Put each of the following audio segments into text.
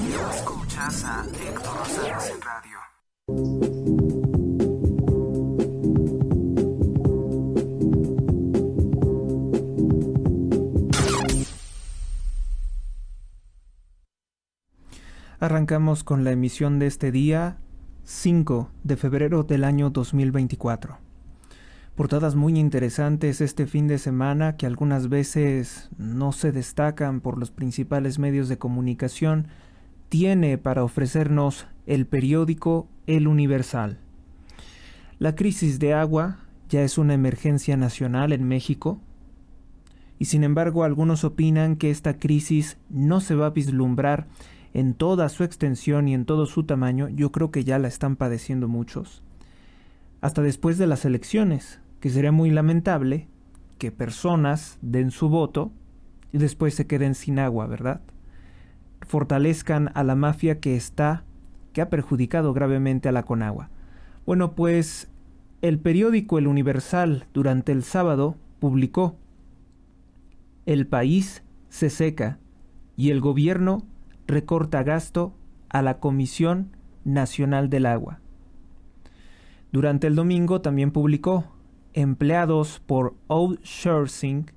Escuchas a Héctor Rosales en radio. Arrancamos con la emisión de este día 5 de febrero del año 2024. Portadas muy interesantes este fin de semana que algunas veces no se destacan por los principales medios de comunicación, tiene para ofrecernos el periódico El Universal. La crisis de agua ya es una emergencia nacional en México y sin embargo algunos opinan que esta crisis no se va a vislumbrar en toda su extensión y en todo su tamaño. Yo creo que ya la están padeciendo muchos. Hasta después de las elecciones, que sería muy lamentable que personas den su voto y después se queden sin agua, ¿verdad? Fortalezcan a la mafia que ha perjudicado gravemente a la Conagua. Bueno, pues el periódico El Universal durante el sábado publicó: el país se seca y el gobierno recorta gasto a la Comisión Nacional del Agua. Durante el domingo también publicó: empleados por outsourcing,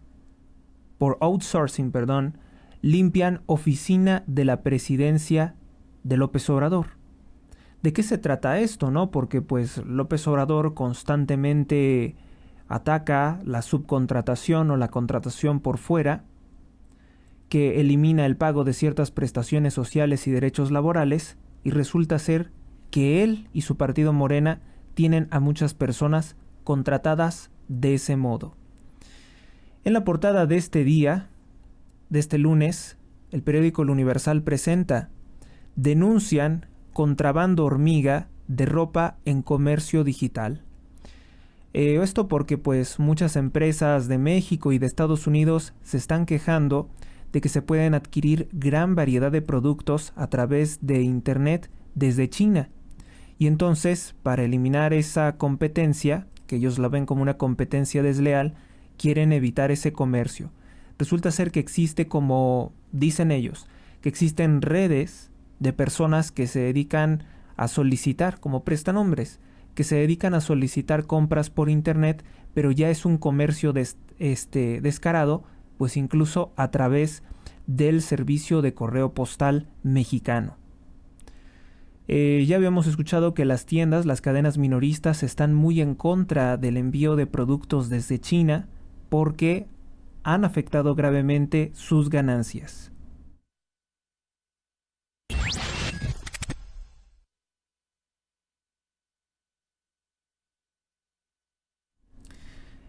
limpian oficina de la presidencia de López Obrador. ¿De qué se trata esto, no? Porque pues López Obrador constantemente ataca la subcontratación o la contratación por fuera, que elimina el pago de ciertas prestaciones sociales y derechos laborales, y resulta ser que él y su partido Morena tienen a muchas personas contratadas de ese modo. En la portada de este día, de este lunes, el periódico El Universal presenta: denuncian contrabando hormiga de ropa en comercio digital. Esto porque pues muchas empresas de México y de Estados Unidos se están quejando de que se pueden adquirir gran variedad de productos a través de Internet desde China. Y entonces, para eliminar esa competencia, que ellos la ven como una competencia desleal, quieren evitar ese comercio. Resulta ser que existe, como dicen ellos, que existen redes de personas que se dedican a solicitar, como prestanombres, que se dedican a solicitar compras por Internet, pero ya es un comercio descarado, pues incluso a través del servicio de correo postal mexicano. Ya habíamos escuchado que las tiendas, las cadenas minoristas, están muy en contra del envío de productos desde China porque han afectado gravemente sus ganancias.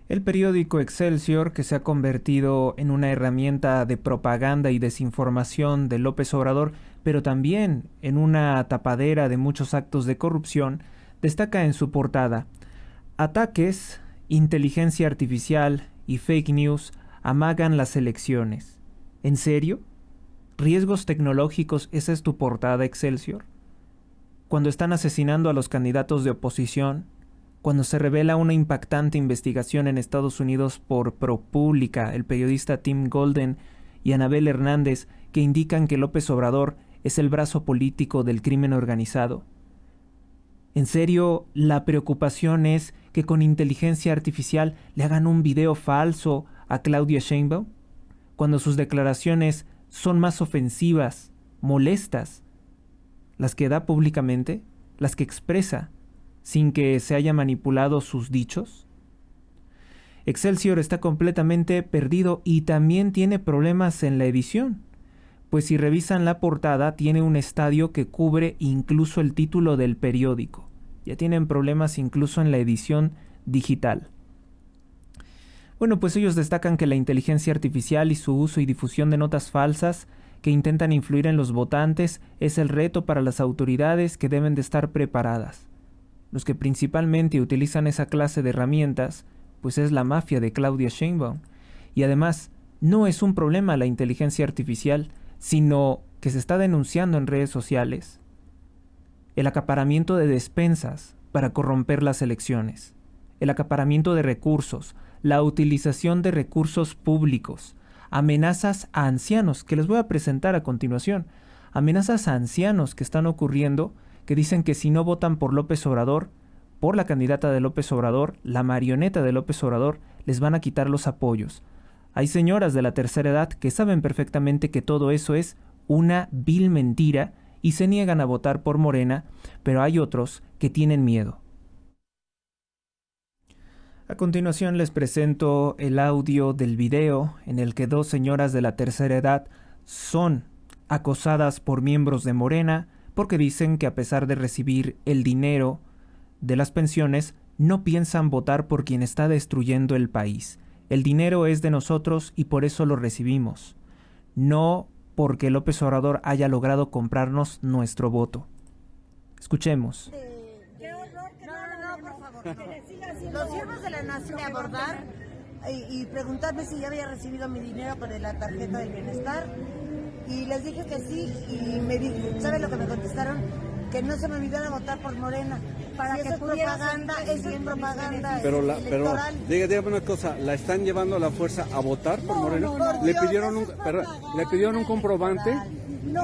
El periódico Excelsior, que se ha convertido en una herramienta de propaganda y desinformación de López Obrador, pero también en una tapadera de muchos actos de corrupción, destaca en su portada: ataques, inteligencia artificial y fake news amagan las elecciones. ¿En serio? ¿Riesgos tecnológicos? ¿Esa es tu portada, Excelsior? Cuando están asesinando a los candidatos de oposición, cuando se revela una impactante investigación en Estados Unidos por ProPublica, el periodista Tim Golden y Anabel Hernández, que indican que López Obrador es el brazo político del crimen organizado. ¿En serio la preocupación es que con inteligencia artificial le hagan un video falso a Claudia Sheinbaum, cuando sus declaraciones son más ofensivas, molestas, las que da públicamente, las que expresa, sin que se haya manipulado sus dichos? Excelsior está completamente perdido y también tiene problemas en la edición, pues si revisan la portada tiene un estadio que cubre incluso el título del periódico. Ya tienen problemas incluso en la edición digital. Bueno, pues ellos destacan que la inteligencia artificial y su uso y difusión de notas falsas que intentan influir en los votantes es el reto para las autoridades, que deben de estar preparadas. Los que principalmente utilizan esa clase de herramientas, pues es la mafia de Claudia Sheinbaum. Y además, no es un problema la inteligencia artificial, sino que se está denunciando en redes sociales el acaparamiento de despensas para corromper las elecciones, el acaparamiento de recursos, la utilización de recursos públicos, amenazas a ancianos, que les voy a presentar a continuación. amenazas a ancianos que están ocurriendo, que dicen que si no votan por López Obrador, por la candidata de López Obrador, la marioneta de López Obrador, les van a quitar los apoyos. Hay señoras de la tercera edad que saben perfectamente que todo eso es una vil mentira y se niegan a votar por Morena, pero hay otros que tienen miedo. A continuación les presento el audio del video en el que dos señoras de la tercera edad son acosadas por miembros de Morena porque dicen que a pesar de recibir el dinero de las pensiones, no piensan votar por quien está destruyendo el país. El dinero es de nosotros y por eso lo recibimos, no porque López Obrador haya logrado comprarnos nuestro voto. Escuchemos. ¡Qué horror! No, por favor. Los siervos de la nación de abordar y preguntarme si ya había recibido mi dinero con la tarjeta del bienestar. Y les dije que sí, y me dije, ¿saben lo que me contestaron? Que no se me olvidara votar por Morena. Para si que eso es propaganda electoral. Dígame una cosa, ¿la están llevando a la fuerza a votar por Morena? No, ¿Le pidieron un comprobante? No.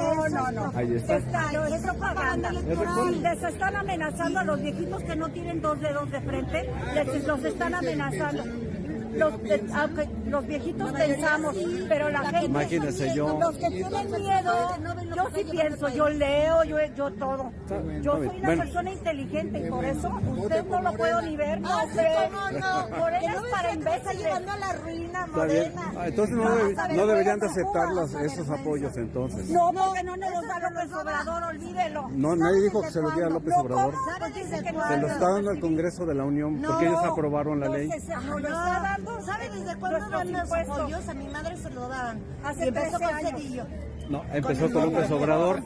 Ahí está. Es propaganda electoral. Les están amenazando a los viejitos que no tienen dos dedos de frente, los están amenazando. Aunque los viejitos pensamos, pero la gente... Imagínese yo. Los que tienen miedo, yo sí pienso, yo leo, yo todo. Yo soy una persona inteligente y por eso usted no lo puedo ni ver, no sé. Morena es para imbéciles. Llevando a la ruina, Morena. Entonces no deberían de aceptar esos apoyos entonces. No, porque no nos los da López Obrador, olvídelo. No, nadie dijo que se lo diera a López Obrador. Se lo está dando al Congreso de la Unión porque ellos aprobaron la ley. ¿Sabe desde cuándo dan los apoyos? A mi madre se lo daban. Y empezó con Cedillo. No, empezó con López Obrador.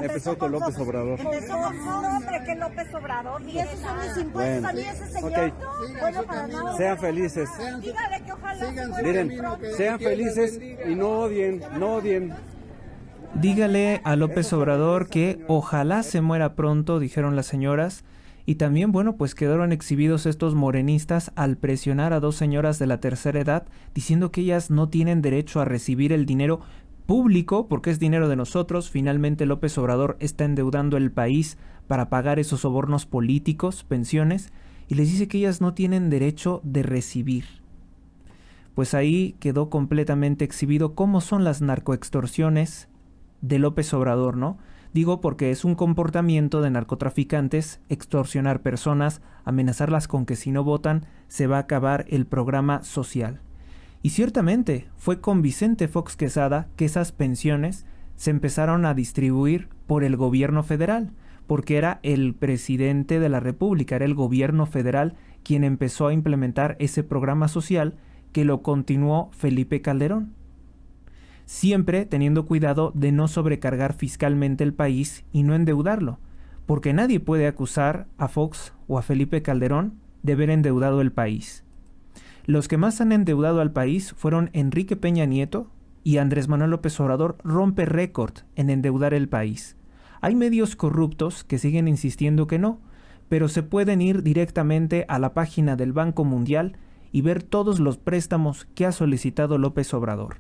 Empezó con López Obrador. Empezó con su nombre, que López Obrador. Y esos son mis impuestos. A mí ese señor. Okay. Bueno, para nada. Sean felices. Dígale que ojalá. Miren, sean felices y no odien. Dígale a López Obrador que ojalá se muera pronto, dijeron las señoras. Y también, bueno, pues quedaron exhibidos estos morenistas al presionar a dos señoras de la tercera edad, diciendo que ellas no tienen derecho a recibir el dinero público, porque es dinero de nosotros. Finalmente López Obrador está endeudando el país para pagar esos sobornos políticos, pensiones, y les dice que ellas no tienen derecho de recibir. Pues ahí quedó completamente exhibido cómo son las narcoextorsiones de López Obrador, ¿no? Digo porque es un comportamiento de narcotraficantes extorsionar personas, amenazarlas con que si no votan se va a acabar el programa social. Y ciertamente fue con Vicente Fox Quesada que esas pensiones se empezaron a distribuir por el gobierno federal, porque era el presidente de la República, era el gobierno federal quien empezó a implementar ese programa social que lo continuó Felipe Calderón. Siempre teniendo cuidado de no sobrecargar fiscalmente el país y no endeudarlo, porque nadie puede acusar a Fox o a Felipe Calderón de haber endeudado el país. Los que más han endeudado al país fueron Enrique Peña Nieto y Andrés Manuel López Obrador rompe récord en endeudar el país. Hay medios corruptos que siguen insistiendo que no, pero se pueden ir directamente a la página del Banco Mundial y ver todos los préstamos que ha solicitado López Obrador.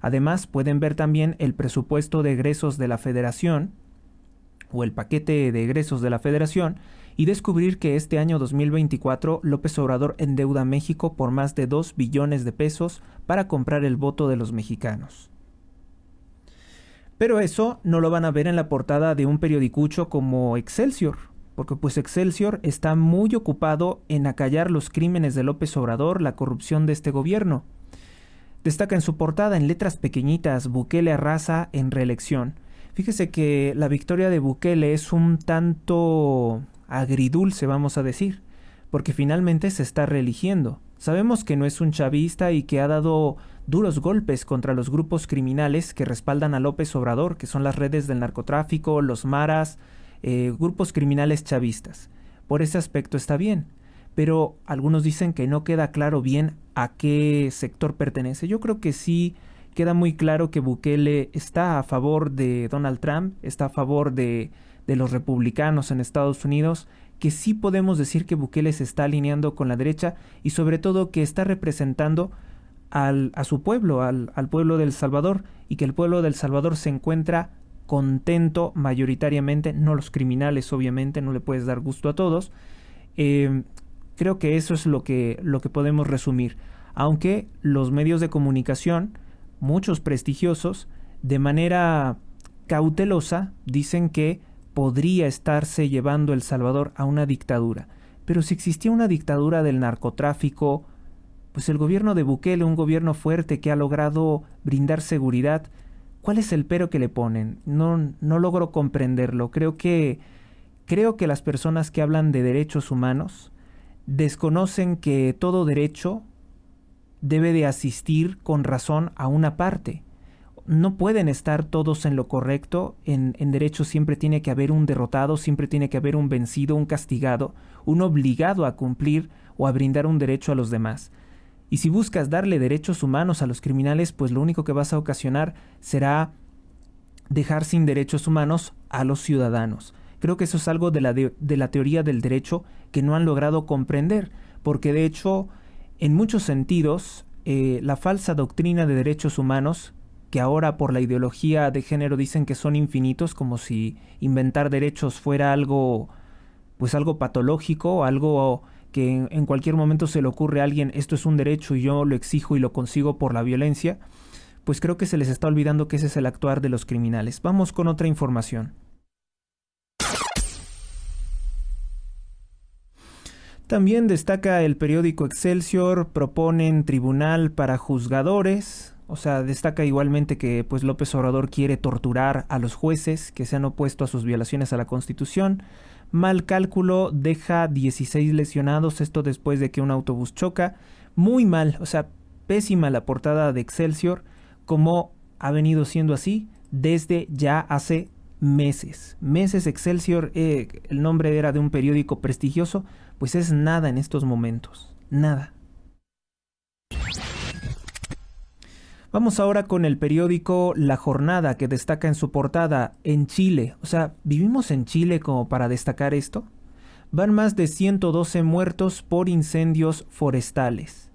Además, pueden ver también el presupuesto de egresos de la Federación o el paquete de egresos de la Federación y descubrir que este año 2024 López Obrador endeuda a México por más de 2 billones de pesos para comprar el voto de los mexicanos. Pero eso no lo van a ver en la portada de un periodicucho como Excelsior, porque pues Excelsior está muy ocupado en acallar los crímenes de López Obrador, la corrupción de este gobierno. Destaca en su portada en letras pequeñitas: Bukele arrasa en reelección. Fíjese que la victoria de Bukele es un tanto agridulce, vamos a decir, porque finalmente se está reeligiendo. Sabemos que no es un chavista y que ha dado duros golpes contra los grupos criminales que respaldan a López Obrador, que son las redes del narcotráfico, los maras, grupos criminales chavistas. Por ese aspecto está bien, pero algunos dicen que no queda claro bien a qué sector pertenece. Yo creo que sí queda muy claro que Bukele está a favor de Donald Trump, está a favor de los republicanos en Estados Unidos, que sí podemos decir que Bukele se está alineando con la derecha y sobre todo que está representando a su pueblo, al pueblo de El Salvador, y que el pueblo de El Salvador se encuentra descontento mayoritariamente, no los criminales obviamente, no le puedes dar gusto a todos. Creo que eso es lo que podemos resumir, aunque los medios de comunicación, muchos prestigiosos, de manera cautelosa dicen que podría estarse llevando El Salvador a una dictadura. Pero si existía una dictadura del narcotráfico, pues el gobierno de Bukele, un gobierno fuerte que ha logrado brindar seguridad, ¿cuál es el pero que le ponen? No logro comprenderlo. Creo que las personas que hablan de derechos humanos desconocen que todo derecho debe de asistir con razón a una parte. No pueden estar todos en lo correcto. En derecho siempre tiene que haber un derrotado, siempre tiene que haber un vencido, un castigado, un obligado a cumplir o a brindar un derecho a los demás. Y si buscas darle derechos humanos a los criminales, pues lo único que vas a ocasionar será dejar sin derechos humanos a los ciudadanos. Creo que eso es algo de la teoría del derecho que no han logrado comprender, porque de hecho, en muchos sentidos, la falsa doctrina de derechos humanos, que ahora por la ideología de género dicen que son infinitos, como si inventar derechos fuera algo patológico, algo que en cualquier momento se le ocurre a alguien, esto es un derecho y yo lo exijo y lo consigo por la violencia, pues creo que se les está olvidando que ese es el actuar de los criminales. Vamos con otra información. También destaca el periódico Excelsior, proponen tribunal para juzgadores. O sea, destaca igualmente que pues López Obrador quiere torturar a los jueces que se han opuesto a sus violaciones a la Constitución. Mal cálculo, deja 16 lesionados, esto después de que un autobús choca. Muy mal, o sea, pésima la portada de Excelsior, como ha venido siendo así desde ya hace meses. Excelsior, el nombre era de un periódico prestigioso, pues es nada en estos momentos, nada. Vamos ahora con el periódico La Jornada, que destaca en su portada en Chile. O sea, ¿vivimos en Chile como para destacar esto? Van más de 112 muertos por incendios forestales.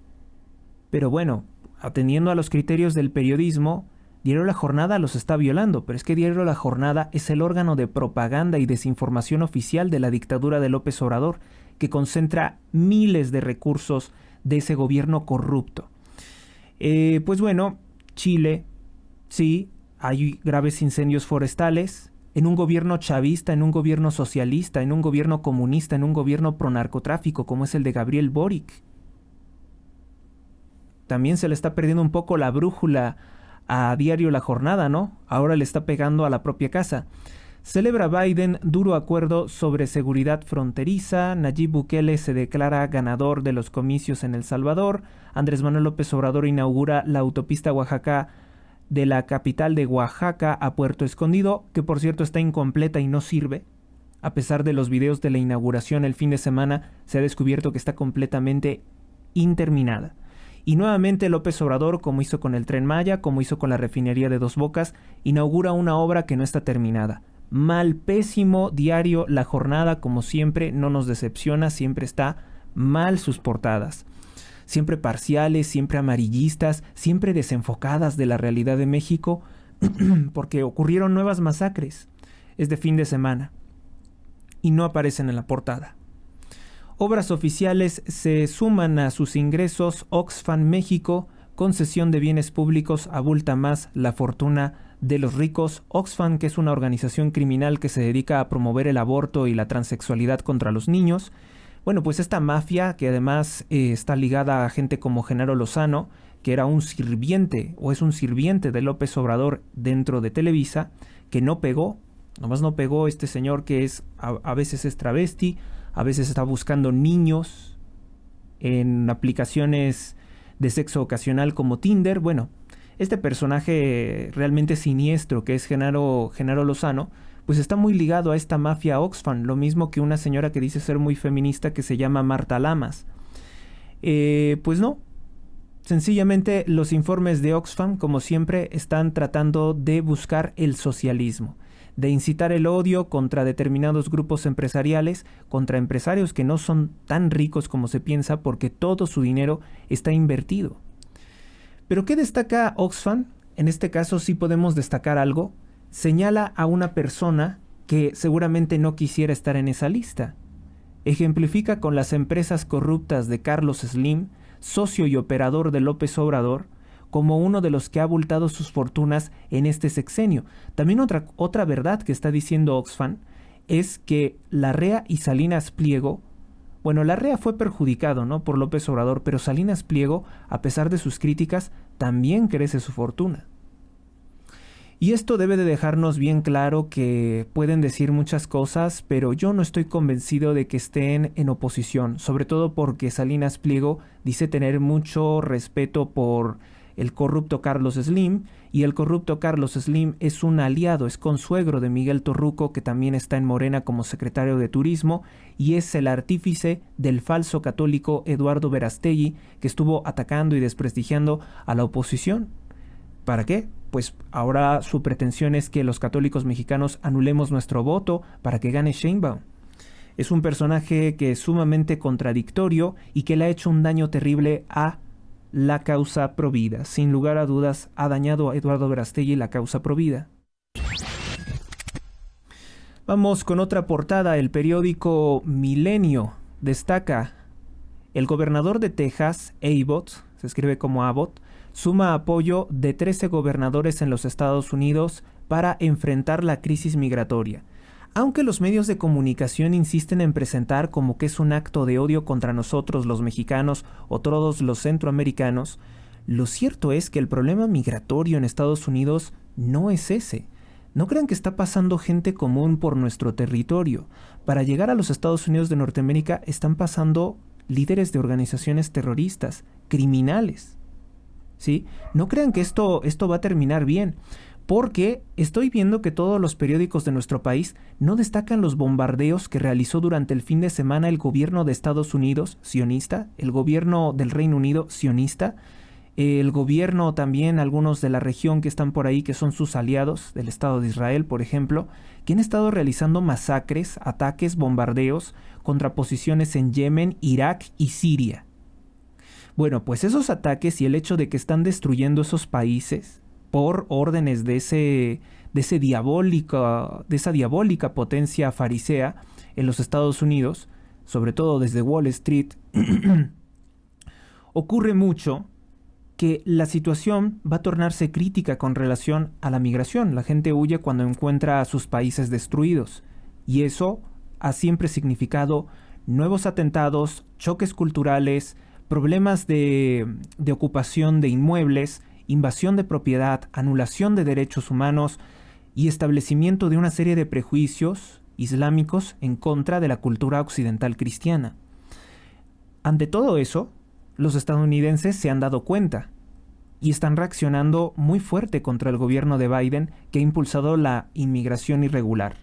Pero bueno, atendiendo a los criterios del periodismo, Diario La Jornada los está violando, pero es que Diario La Jornada es el órgano de propaganda y desinformación oficial de la dictadura de López Obrador, que concentra miles de recursos de ese gobierno corrupto. Pues bueno, Chile, sí, hay graves incendios forestales, en un gobierno chavista, en un gobierno socialista, en un gobierno comunista, en un gobierno pronarcotráfico como es el de Gabriel Boric. También se le está perdiendo un poco la brújula a Diario La Jornada, ¿no? Ahora le está pegando a la propia casa. Celebra Biden duro acuerdo sobre seguridad fronteriza. Nayib Bukele se declara ganador de los comicios en El Salvador. Andrés Manuel López Obrador inaugura la autopista Oaxaca de la capital de Oaxaca a Puerto Escondido, que por cierto está incompleta y no sirve. A pesar de los videos de la inauguración el fin de semana, se ha descubierto que está completamente interminada. Y nuevamente López Obrador, como hizo con el Tren Maya, como hizo con la refinería de Dos Bocas, inaugura una obra que no está terminada. Mal, pésimo Diario La Jornada, como siempre, no nos decepciona, siempre está mal sus portadas. Siempre parciales, siempre amarillistas, siempre desenfocadas de la realidad de México, porque ocurrieron nuevas masacres. Es de fin de semana y no aparecen en la portada. Obras oficiales se suman a sus ingresos. Oxfam México, concesión de bienes públicos, abulta más la fortuna de los ricos. Oxfam, que es una organización criminal que se dedica a promover el aborto y la transexualidad contra los niños. Bueno, pues esta mafia, que además está ligada a gente como Genaro Lozano, que era un sirviente o es un sirviente de López Obrador dentro de Televisa, que no pegó, nomás no pegó este señor que es a veces es travesti, a veces está buscando niños en aplicaciones de sexo ocasional como Tinder. Bueno, este personaje realmente siniestro que es Genaro Lozano, pues está muy ligado a esta mafia Oxfam, lo mismo que una señora que dice ser muy feminista que se llama Marta Lamas. Pues no, sencillamente los informes de Oxfam, como siempre, están tratando de buscar el socialismo, de incitar el odio contra determinados grupos empresariales, contra empresarios que no son tan ricos como se piensa porque todo su dinero está invertido. ¿Pero qué destaca Oxfam? En este caso sí podemos destacar algo, señala a una persona que seguramente no quisiera estar en esa lista. Ejemplifica con las empresas corruptas de Carlos Slim, socio y operador de López Obrador, como uno de los que ha abultado sus fortunas en este sexenio. También otra verdad que está diciendo Oxfam es que Larrea y Salinas Pliego, bueno, Larrea fue perjudicado, ¿no?, por López Obrador, pero Salinas Pliego, a pesar de sus críticas, también crece su fortuna. Y esto debe de dejarnos bien claro que pueden decir muchas cosas, pero yo no estoy convencido de que estén en oposición, sobre todo porque Salinas Pliego dice tener mucho respeto por el corrupto Carlos Slim, y el corrupto Carlos Slim es un aliado, es consuegro de Miguel Torruco, que también está en Morena como secretario de Turismo, y es el artífice del falso católico Eduardo Verástegui, que estuvo atacando y desprestigiando a la oposición. ¿Para qué? Pues ahora su pretensión es que los católicos mexicanos anulemos nuestro voto para que gane Sheinbaum. Es un personaje que es sumamente contradictorio y que le ha hecho un daño terrible a la causa provida. Sin lugar a dudas, ha dañado a Eduardo Verástegui la causa provida. Vamos con otra portada. El periódico Milenio destaca: el gobernador de Texas, Abbott, se escribe como Abbott, suma apoyo de 13 gobernadores en los Estados Unidos para enfrentar la crisis migratoria. Aunque los medios de comunicación insisten en presentar como que es un acto de odio contra nosotros los mexicanos o todos los centroamericanos, lo cierto es que el problema migratorio en Estados Unidos no es ese. No crean que está pasando gente común por nuestro territorio. Para llegar a los Estados Unidos de Norteamérica están pasando líderes de organizaciones terroristas, criminales. ¿Sí? No crean que esto va a terminar bien, porque estoy viendo que todos los periódicos de nuestro país no destacan los bombardeos que realizó durante el fin de semana el gobierno de Estados Unidos, sionista, el gobierno del Reino Unido, sionista, el gobierno también, algunos de la región que están por ahí, que son sus aliados, del Estado de Israel, por ejemplo, que han estado realizando masacres, ataques, bombardeos contra posiciones en Yemen, Irak y Siria. Bueno, pues esos ataques y el hecho de que están destruyendo esos países por órdenes de esa diabólica potencia farisea en los Estados Unidos, sobre todo desde Wall Street, ocurre mucho que la situación va a tornarse crítica con relación a la migración. La gente huye cuando encuentra a sus países destruidos, y eso ha siempre significado nuevos atentados, choques culturales, problemas de ocupación de inmuebles, invasión de propiedad, anulación de derechos humanos y establecimiento de una serie de prejuicios islámicos en contra de la cultura occidental cristiana. Ante todo eso, los estadounidenses se han dado cuenta y están reaccionando muy fuerte contra el gobierno de Biden, que ha impulsado la inmigración irregular.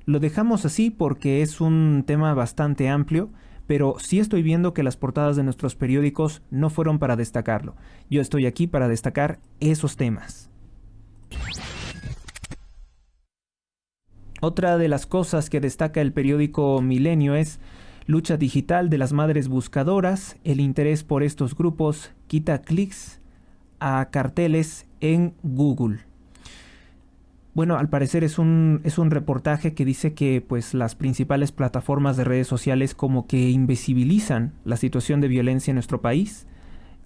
Lo dejamos así porque es un tema bastante amplio, pero sí estoy viendo que las portadas de nuestros periódicos no fueron para destacarlo. Yo estoy aquí para destacar esos temas. Otra de las cosas que destaca el periódico Milenio es lucha digital de las madres buscadoras. El interés por estos grupos quita clics a carteles en Google. Bueno, al parecer es un reportaje que dice que pues las principales plataformas de redes sociales como que invisibilizan la situación de violencia en nuestro país.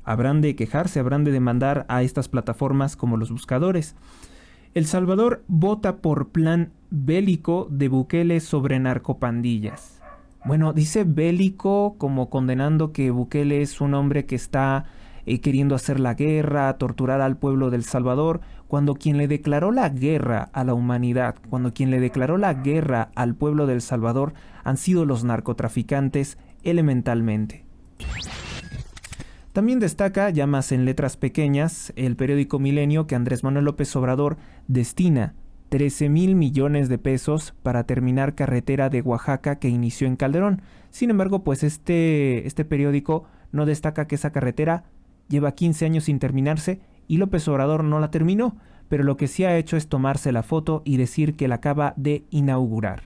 Habrán de quejarse, habrán de demandar a estas plataformas como los buscadores. El Salvador vota por plan bélico de Bukele sobre narcopandillas. Bueno, dice bélico como condenando que Bukele es un hombre que está queriendo hacer la guerra, torturar al pueblo del Salvador, cuando quien le declaró la guerra a la humanidad, cuando quien le declaró la guerra al pueblo del Salvador han sido los narcotraficantes elementalmente. También destaca, ya más en letras pequeñas, el periódico Milenio, que Andrés Manuel López Obrador destina 13,000 millones de pesos para terminar carretera de Oaxaca que inició en Calderón. Sin embargo, pues este periódico no destaca que esa carretera lleva 15 años sin terminarse y López Obrador no la terminó, pero lo que sí ha hecho es tomarse la foto y decir que la acaba de inaugurar.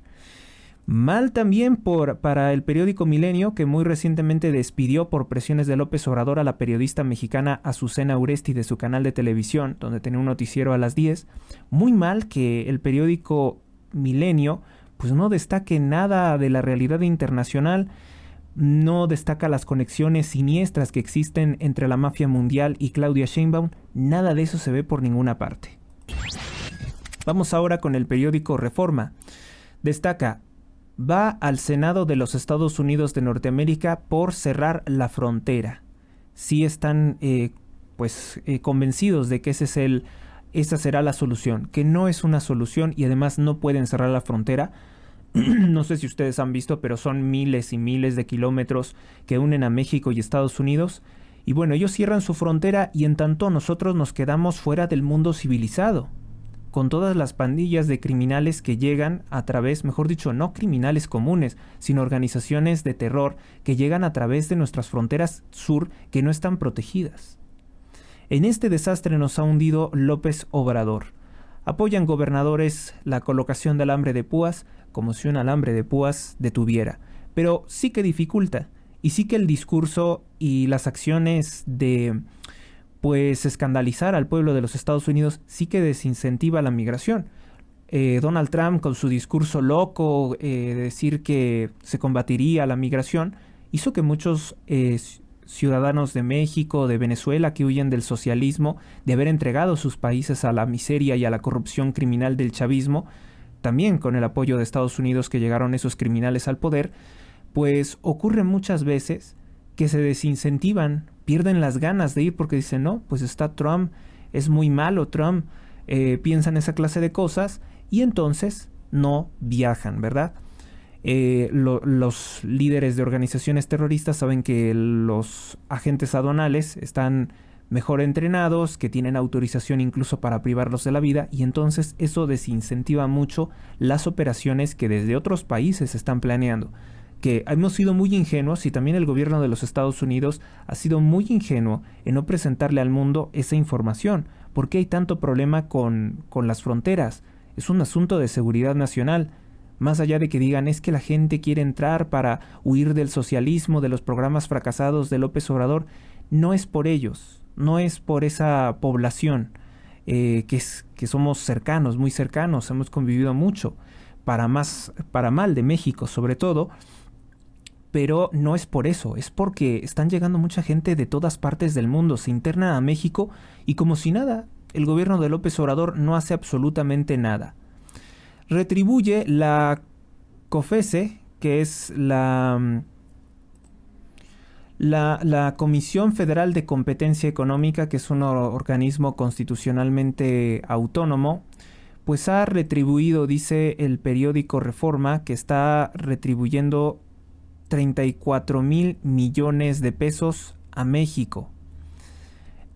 Mal también para el periódico Milenio, que muy recientemente despidió por presiones de López Obrador a la periodista mexicana Azucena Uresti de su canal de televisión, donde tenía un noticiero a las 10. Muy mal que el periódico Milenio pues no destaque nada de la realidad internacional, no destaca las conexiones siniestras que existen entre la mafia mundial y Claudia Sheinbaum. Nada de eso se ve por ninguna parte. Vamos ahora con el periódico Reforma. Destaca: va al Senado de los Estados Unidos de Norteamérica por cerrar la frontera. Sí están convencidos de que esa será la solución, que no es una solución y además no pueden cerrar la frontera. No sé si ustedes han visto, pero son miles y miles de kilómetros que unen a México y Estados Unidos. Y bueno, ellos cierran su frontera y en tanto nosotros nos quedamos fuera del mundo civilizado, con todas las pandillas de criminales que llegan a través, mejor dicho, no criminales comunes, sino organizaciones de terror que llegan a través de nuestras fronteras sur que no están protegidas. En este desastre nos ha hundido López Obrador. Apoyan gobernadores la colocación de alambre de púas como si un alambre de púas detuviera, pero sí que dificulta, y sí que el discurso y las acciones de escandalizar al pueblo de los Estados Unidos sí que desincentiva la migración. Donald Trump, con su discurso loco de decir que se combatiría la migración, hizo que muchos ciudadanos de México, de Venezuela, que huyen del socialismo, de haber entregado sus países a la miseria y a la corrupción criminal del chavismo, también con el apoyo de Estados Unidos que llegaron esos criminales al poder, pues ocurre muchas veces que se desincentivan, pierden las ganas de ir porque dicen, no, pues está Trump, es muy malo Trump, piensan esa clase de cosas y entonces no viajan, ¿verdad? Los líderes de organizaciones terroristas saben que los agentes aduanales están mejor entrenados, que tienen autorización incluso para privarlos de la vida, y entonces eso desincentiva mucho las operaciones que desde otros países están planeando. Que hemos sido muy ingenuos y también el gobierno de los Estados Unidos ha sido muy ingenuo en no presentarle al mundo esa información. ¿Por qué hay tanto problema con las fronteras? Es un asunto de seguridad nacional. Más allá de que digan es que la gente quiere entrar para huir del socialismo, de los programas fracasados de López Obrador, no es por ellos, no es por esa población que somos cercanos, muy cercanos, hemos convivido mucho, para mal de México sobre todo. Pero no es por eso, es porque están llegando mucha gente de todas partes del mundo, se interna a México y como si nada, el gobierno de López Obrador no hace absolutamente nada. Retribuye la COFECE, que es la Comisión Federal de Competencia Económica, que es un organismo constitucionalmente autónomo, pues ha retribuido, dice el periódico Reforma, que está retribuyendo 34,000 millones de pesos a México.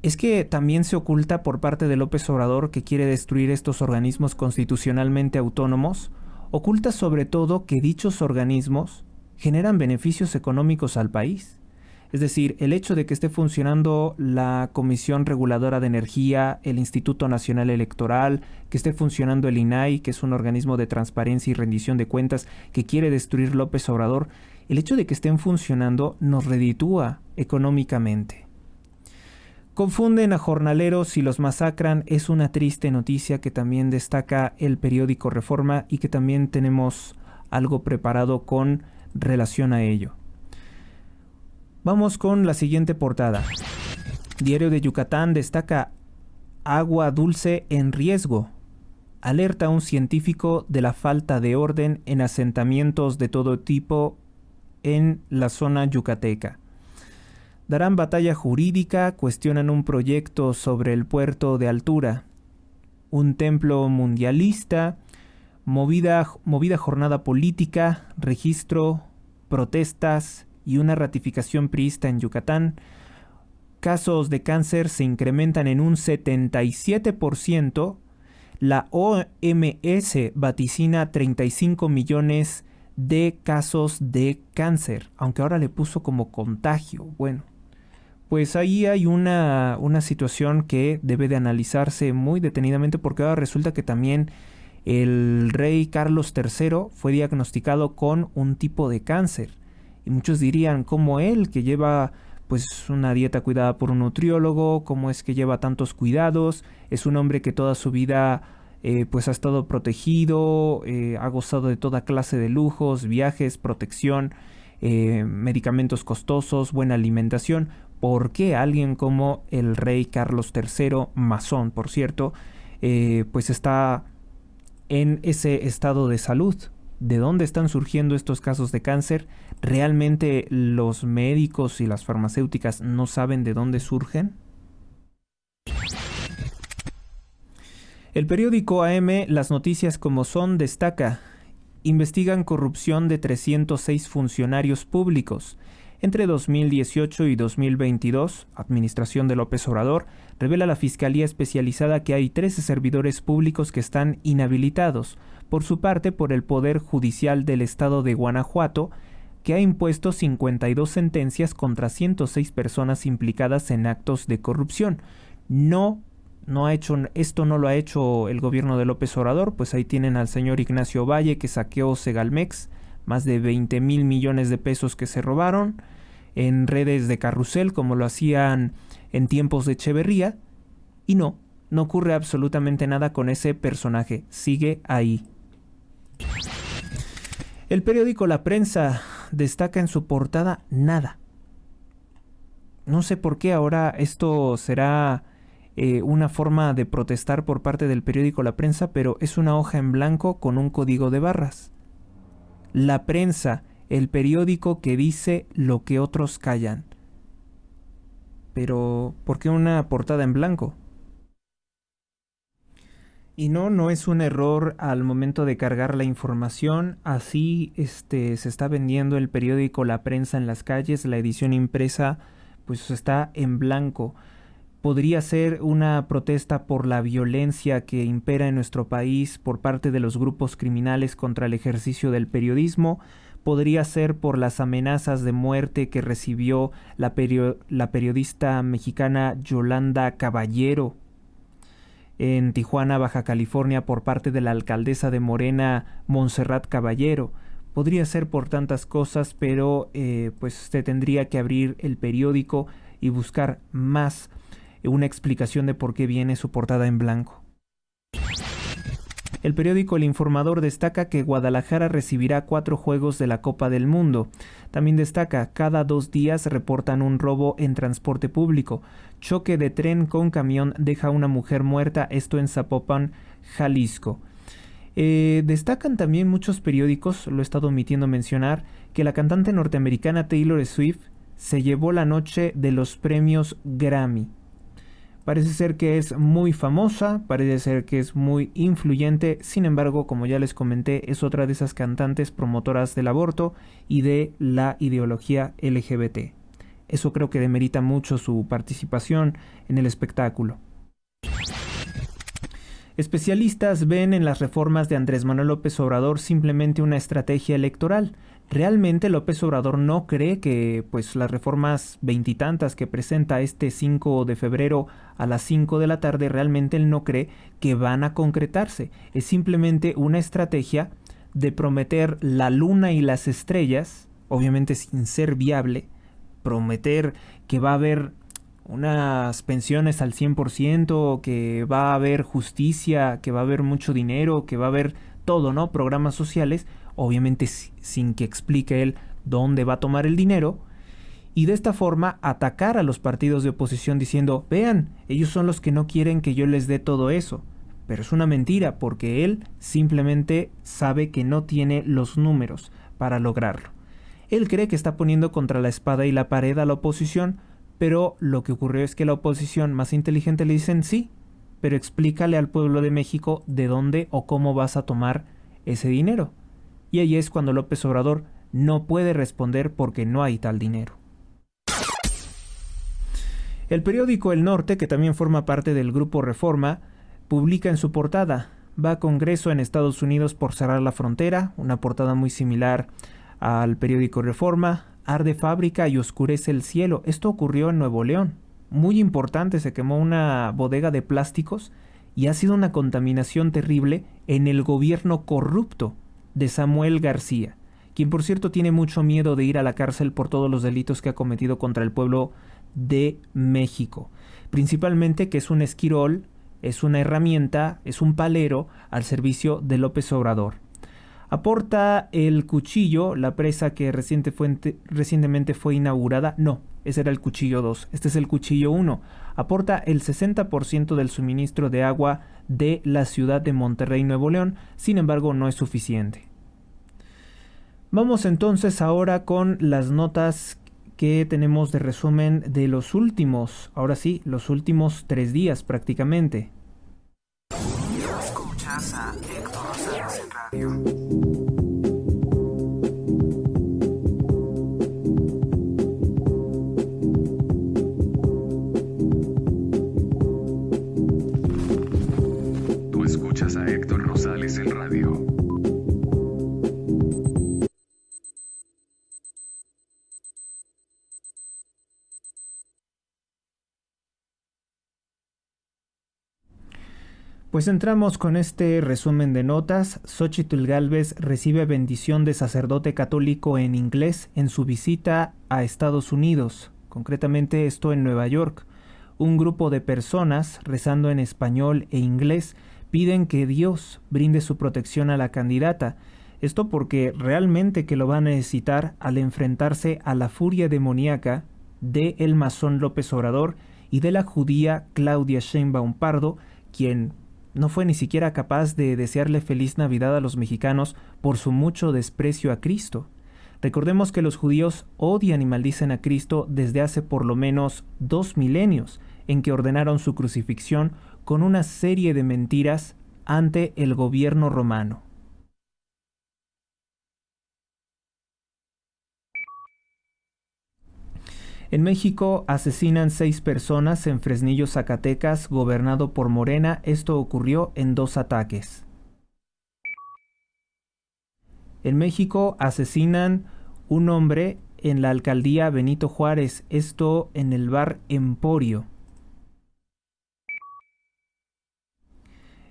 Es que también se oculta por parte de López Obrador que quiere destruir estos organismos constitucionalmente autónomos, oculta sobre todo que dichos organismos generan beneficios económicos al país. Es decir, el hecho de que esté funcionando la Comisión Reguladora de Energía, el Instituto Nacional Electoral, que esté funcionando el INAI, que es un organismo de transparencia y rendición de cuentas que quiere destruir López Obrador, el hecho de que estén funcionando nos reditúa económicamente. Confunden a jornaleros y los masacran, es una triste noticia que también destaca el periódico Reforma y que también tenemos algo preparado con relación a ello. Vamos con la siguiente portada. Diario de Yucatán destaca agua dulce en riesgo. Alerta a un científico de la falta de orden en asentamientos de todo tipo en la zona yucateca. Darán batalla jurídica, cuestionan un proyecto sobre el puerto de altura. Un templo mundialista, movida jornada política, registro, protestas y una ratificación priista en Yucatán. Casos de cáncer se incrementan en un 77%. La OMS vaticina 35 millones de casos de cáncer, aunque ahora le puso como contagio. Bueno, pues ahí hay una situación que debe de analizarse muy detenidamente porque ahora resulta que también El rey Carlos III fue diagnosticado con un tipo de cáncer. Y muchos dirían, ¿cómo él, que lleva pues una dieta cuidada por un nutriólogo, cómo es que lleva tantos cuidados? Es un hombre que toda su vida pues ha estado protegido, ha gozado de toda clase de lujos, viajes, protección, medicamentos costosos, buena alimentación. ¿Por qué alguien como el rey Carlos III, masón por cierto, pues está en ese estado de salud? ¿De dónde están surgiendo estos casos de cáncer? ¿Realmente los médicos y las farmacéuticas no saben de dónde surgen? El periódico AM Las Noticias como Son destaca: investigan corrupción de 306 funcionarios públicos. Entre 2018 y 2022, administración de López Obrador, revela la Fiscalía Especializada que hay 13 servidores públicos que están inhabilitados. Por su parte, por el Poder Judicial del Estado de Guanajuato, que ha impuesto 52 sentencias contra 106 personas implicadas en actos de corrupción. Esto no lo ha hecho el gobierno de López Obrador, pues ahí tienen al señor Ignacio Valle, que saqueó Segalmex, más de 20,000 millones de pesos que se robaron en redes de carrusel, como lo hacían en tiempos de Echeverría, y no ocurre absolutamente nada con ese personaje, sigue ahí. El periódico La Prensa destaca en su portada nada. No sé por qué ahora esto será una forma de protestar por parte del periódico La Prensa, pero es una hoja en blanco con un código de barras. La Prensa, el periódico que dice lo que otros callan. Pero, ¿por qué una portada en blanco? Y no es un error al momento de cargar la información. Así se está vendiendo el periódico La Prensa en las calles. La edición impresa pues está en blanco. Podría ser una protesta por la violencia que impera en nuestro país por parte de los grupos criminales contra el ejercicio del periodismo. Podría ser por las amenazas de muerte que recibió la periodista mexicana Yolanda Caballero en Tijuana, Baja California, por parte de la alcaldesa de Morena, Montserrat Caballero. Podría ser por tantas cosas, pero pues usted tendría que abrir el periódico y buscar más una explicación de por qué viene su portada en blanco. El periódico El Informador destaca que Guadalajara recibirá 4 juegos de la Copa del Mundo. También destaca: cada 2 días reportan un robo en transporte público. Choque de tren con camión deja a una mujer muerta, esto en Zapopan, Jalisco. Destacan también muchos periódicos, lo he estado omitiendo mencionar, que la cantante norteamericana Taylor Swift se llevó la noche de los premios Grammy. Parece ser que es muy famosa, parece ser que es muy influyente, sin embargo, como ya les comenté, es otra de esas cantantes promotoras del aborto y de la ideología LGBT. Eso creo que demerita mucho su participación en el espectáculo. Especialistas ven en las reformas de Andrés Manuel López Obrador simplemente una estrategia electoral. ¿Realmente López Obrador no cree que pues las reformas veintitantas que presenta este 5 de febrero a las 5 de la tarde, realmente él no cree que van a concretarse? Es simplemente una estrategia de prometer la luna y las estrellas, obviamente sin ser viable, prometer que va a haber unas pensiones al 100%, que va a haber justicia, que va a haber mucho dinero, que va a haber todo, ¿no? Programas sociales, obviamente sin que explique él dónde va a tomar el dinero, y de esta forma atacar a los partidos de oposición diciendo: vean, ellos son los que no quieren que yo les dé todo eso. Pero es una mentira, porque él simplemente sabe que no tiene los números para lograrlo. Él cree que está poniendo contra la espada y la pared a la oposición, pero lo que ocurrió es que la oposición más inteligente le dicen: sí, pero explícale al pueblo de México de dónde o cómo vas a tomar ese dinero. Y ahí es cuando López Obrador no puede responder porque no hay tal dinero. El periódico El Norte, que también forma parte del Grupo Reforma, publica en su portada: va a Congreso en Estados Unidos por cerrar la frontera, una portada muy similar al periódico Reforma. Arde fábrica y oscurece el cielo. Esto ocurrió en Nuevo León. Muy importante, se quemó una bodega de plásticos y ha sido una contaminación terrible en el gobierno corrupto de Samuel García, quien por cierto tiene mucho miedo de ir a la cárcel por todos los delitos que ha cometido contra el pueblo de México. Principalmente que es un esquirol, es una herramienta, es un palero al servicio de López Obrador. ¿Aporta el cuchillo, la presa que recientemente fue inaugurada? No, ese era el cuchillo 2, este es el cuchillo 1. Aporta el 60% del suministro de agua de la ciudad de Monterrey, Nuevo León, sin embargo no es suficiente. Vamos entonces ahora con las notas que tenemos de resumen de los últimos, ahora sí, los últimos 3 días prácticamente. Escuchas a Héctor Rosales en radio. Tú escuchas a Héctor Rosales en radio. Pues entramos con este resumen de notas. Xóchitl Gálvez recibe bendición de sacerdote católico en inglés en su visita a Estados Unidos, concretamente esto en Nueva York. Un grupo de personas, rezando en español e inglés, piden que Dios brinde su protección a la candidata. Esto porque realmente que lo va a necesitar al enfrentarse a la furia demoníaca de el masón López Obrador y de la judía Claudia Sheinbaum Pardo, quien no fue ni siquiera capaz de desearle feliz Navidad a los mexicanos por su mucho desprecio a Cristo. Recordemos que los judíos odian y maldicen a Cristo desde hace por lo menos 2 milenios, en que ordenaron su crucifixión con una serie de mentiras ante el gobierno romano. En México asesinan 6 personas en Fresnillo, Zacatecas, gobernado por Morena. Esto ocurrió en 2 ataques. En México asesinan un hombre en la alcaldía Benito Juárez, esto en el bar Emporio.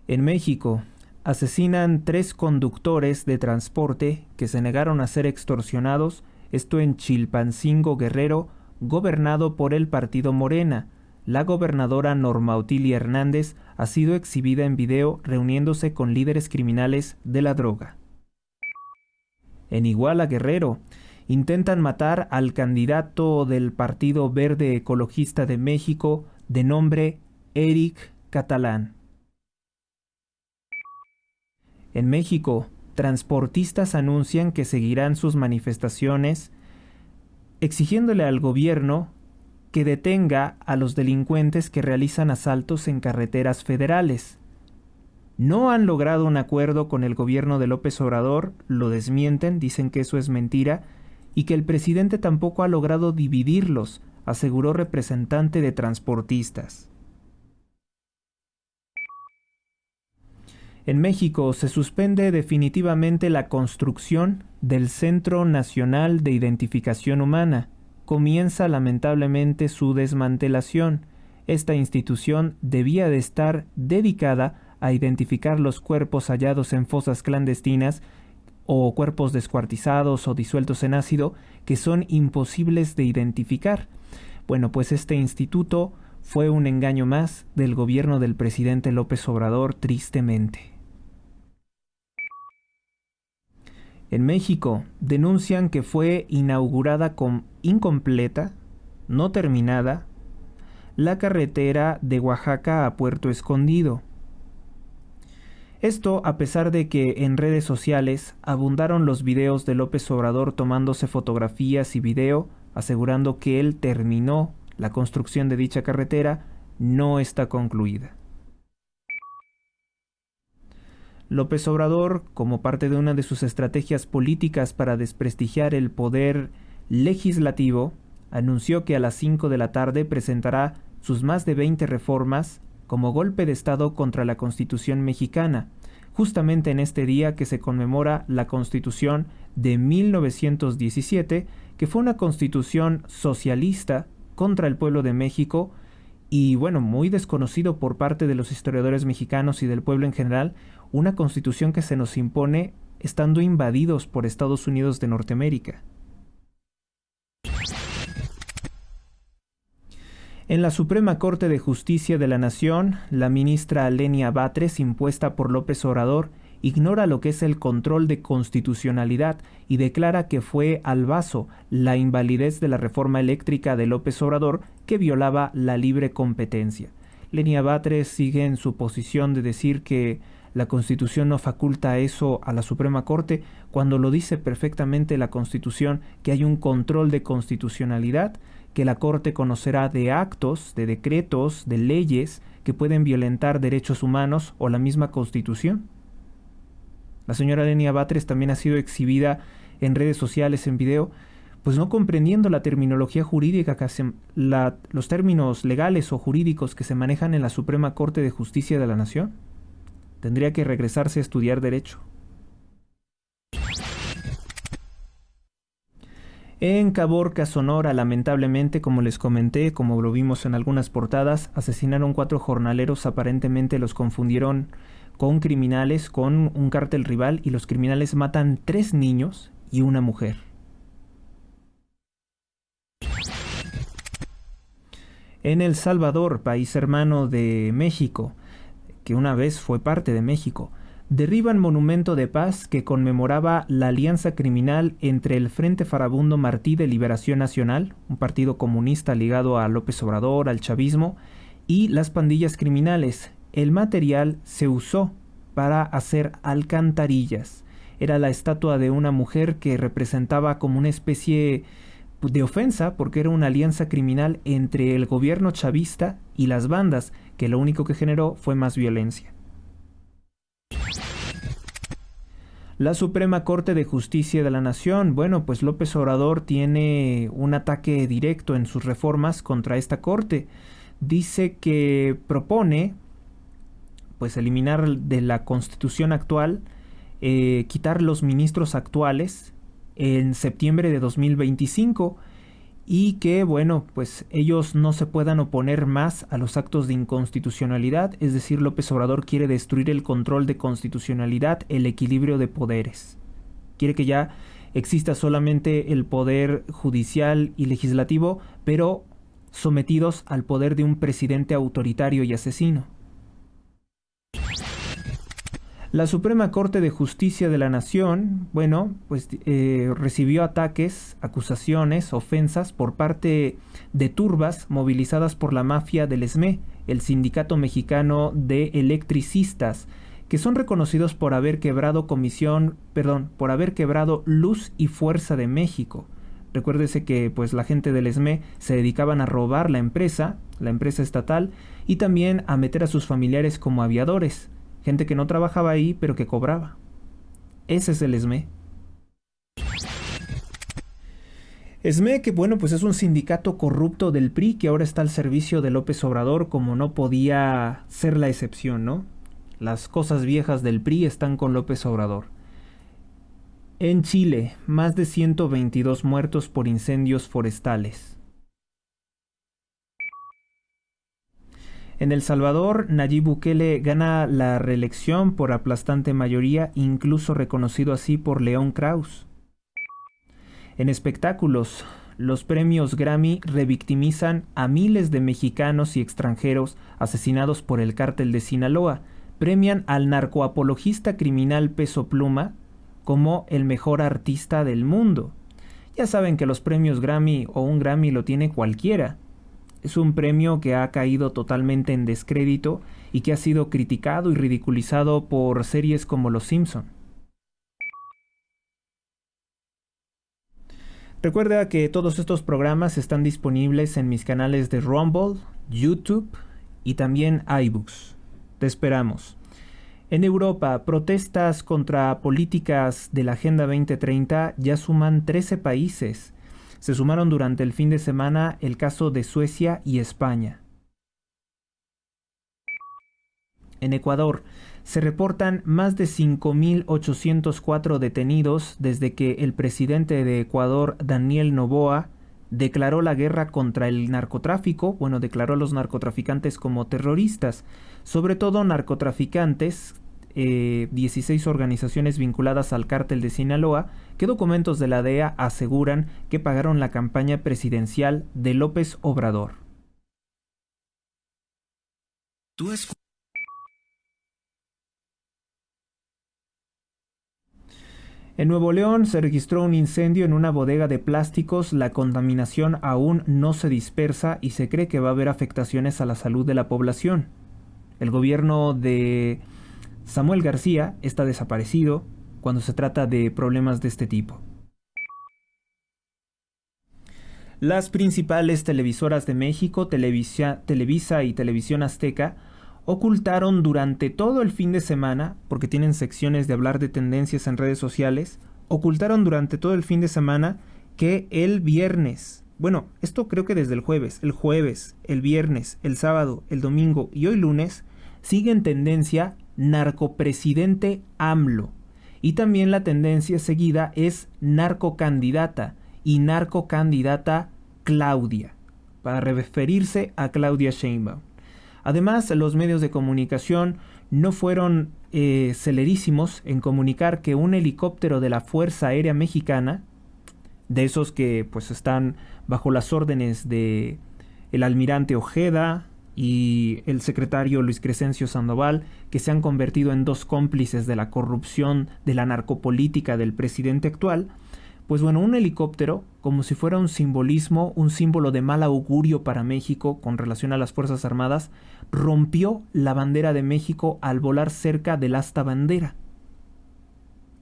En México asesinan 3 conductores de transporte que se negaron a ser extorsionados, esto en Chilpancingo, Guerrero, gobernado por el partido Morena. La gobernadora Norma Otilia Hernández ha sido exhibida en video reuniéndose con líderes criminales de la droga. En Iguala, Guerrero, intentan matar al candidato del Partido Verde Ecologista de México de nombre Eric Catalán. En México, transportistas anuncian que seguirán sus manifestaciones exigiéndole al gobierno que detenga a los delincuentes que realizan asaltos en carreteras federales. No han logrado un acuerdo con el gobierno de López Obrador, lo desmienten, dicen que eso es mentira, y que el presidente tampoco ha logrado dividirlos, aseguró representante de transportistas. En México se suspende definitivamente la construcción del Centro Nacional de Identificación Humana. Comienza lamentablemente su desmantelación. Esta institución debía de estar dedicada a identificar los cuerpos hallados en fosas clandestinas o cuerpos descuartizados o disueltos en ácido que son imposibles de identificar. Bueno, pues este instituto fue un engaño más del gobierno del presidente López Obrador, tristemente. En México denuncian que fue inaugurada con incompleta, no terminada, la carretera de Oaxaca a Puerto Escondido. Esto a pesar de que en redes sociales abundaron los videos de López Obrador tomándose fotografías y video asegurando que él terminó la construcción de dicha carretera, no está concluida. López Obrador, como parte de una de sus estrategias políticas para desprestigiar el poder legislativo, anunció que a las 5 de la tarde presentará sus más de 20 reformas como golpe de Estado contra la Constitución mexicana, justamente en este día que se conmemora la Constitución de 1917, que fue una constitución socialista contra el pueblo de México y bueno, muy desconocido por parte de los historiadores mexicanos y del pueblo en general, una constitución que se nos impone estando invadidos por Estados Unidos de Norteamérica. En la Suprema Corte de Justicia de la Nación, la ministra Lenia Batres, impuesta por López Obrador, ignora lo que es el control de constitucionalidad y declara que fue al vaso la invalidez de la reforma eléctrica de López Obrador que violaba la libre competencia. Lenia Batres sigue en su posición de decir que la Constitución no faculta eso a la Suprema Corte, cuando lo dice perfectamente la Constitución, que hay un control de constitucionalidad, que la Corte conocerá de actos, de decretos, de leyes que pueden violentar derechos humanos o la misma Constitución. La señora Lenia Batres también ha sido exhibida en redes sociales en video, pues no comprendiendo la terminología jurídica, los términos legales o jurídicos que se manejan en la Suprema Corte de Justicia de la Nación. Tendría que regresarse a estudiar Derecho. En Caborca, Sonora, lamentablemente, como les comenté, como lo vimos en algunas portadas, asesinaron 4 jornaleros, aparentemente los confundieron con criminales, con un cártel rival, y los criminales matan 3 niños y una mujer. En El Salvador, país hermano de México, que una vez fue parte de México, derriban monumento de paz que conmemoraba la alianza criminal entre el Frente Farabundo Martí de Liberación Nacional, un partido comunista ligado a López Obrador, al chavismo, y las pandillas criminales. El material se usó para hacer alcantarillas. Era la estatua de una mujer que representaba como una especie de ofensa, porque era una alianza criminal entre el gobierno chavista y las bandas, que lo único que generó fue más violencia. La Suprema Corte de Justicia de la Nación, bueno, pues López Obrador tiene un ataque directo en sus reformas contra esta corte. Dice que propone, pues, eliminar de la Constitución actual, quitar los ministros actuales en septiembre de 2025, y que, bueno, pues ellos no se puedan oponer más a los actos de inconstitucionalidad. Es decir, López Obrador quiere destruir el control de constitucionalidad, el equilibrio de poderes. Quiere que ya exista solamente el poder judicial y legislativo, pero sometidos al poder de un presidente autoritario y asesino. La Suprema Corte de Justicia de la Nación, bueno, pues recibió ataques, acusaciones, ofensas por parte de turbas movilizadas por la mafia del SME, el Sindicato Mexicano de Electricistas, que son reconocidos por haber quebrado por haber quebrado Luz y Fuerza de México. Recuérdese que pues la gente del SME se dedicaban a robar la empresa estatal, y también a meter a sus familiares como aviadores. Gente que no trabajaba ahí, pero que cobraba. Ese es el SME. SME, que bueno, pues es un sindicato corrupto del PRI que ahora está al servicio de López Obrador, como no podía ser la excepción, ¿no? Las cosas viejas del PRI están con López Obrador. En Chile, más de 122 muertos por incendios forestales. En El Salvador, Nayib Bukele gana la reelección por aplastante mayoría, incluso reconocido así por León Krauss. En espectáculos, los premios Grammy revictimizan a miles de mexicanos y extranjeros asesinados por el cártel de Sinaloa. Premian al narcoapologista criminal Peso Pluma como el mejor artista del mundo. Ya saben que los premios Grammy o un Grammy lo tiene cualquiera. Es un premio que ha caído totalmente en descrédito y que ha sido criticado y ridiculizado por series como Los Simpson. Recuerda que todos estos programas están disponibles en mis canales de Rumble, YouTube y también iBooks. Te esperamos. En Europa, protestas contra políticas de la Agenda 2030 ya suman 13 países. Se sumaron durante el fin de semana el caso de Suecia y España. En Ecuador, se reportan más de 5.804 detenidos desde que el presidente de Ecuador, Daniel Noboa, declaró la guerra contra el narcotráfico, bueno, declaró a los narcotraficantes como terroristas, sobre todo narcotraficantes, 16 organizaciones vinculadas al cártel de Sinaloa, que documentos de la DEA aseguran que pagaron la campaña presidencial de López Obrador. En Nuevo León se registró un incendio en una bodega de plásticos. La contaminación aún no se dispersa y se cree que va a haber afectaciones a la salud de la población. El gobierno de Samuel García está desaparecido cuando se trata de problemas de este tipo. Las principales televisoras de México, Televisa y Televisión Azteca, ocultaron durante todo el fin de semana, porque tienen secciones de hablar de tendencias en redes sociales, ocultaron durante todo el fin de semana que el viernes, bueno, esto creo que desde el jueves, el viernes, el sábado, el domingo y hoy lunes, sigue en tendencia narcopresidente AMLO. Y también la tendencia seguida es narcocandidata y narcocandidata Claudia, para referirse a Claudia Sheinbaum. Además, los medios de comunicación no fueron celerísimos en comunicar que un helicóptero de la Fuerza Aérea Mexicana, de esos que pues están bajo las órdenes de el almirante Ojeda y el secretario Luis Crescencio Sandoval, que se han convertido en dos cómplices de la corrupción de la narcopolítica del presidente actual, pues bueno, un helicóptero, como si fuera un simbolismo, un símbolo de mal augurio para México con relación a las Fuerzas Armadas, rompió la bandera de México al volar cerca del asta bandera.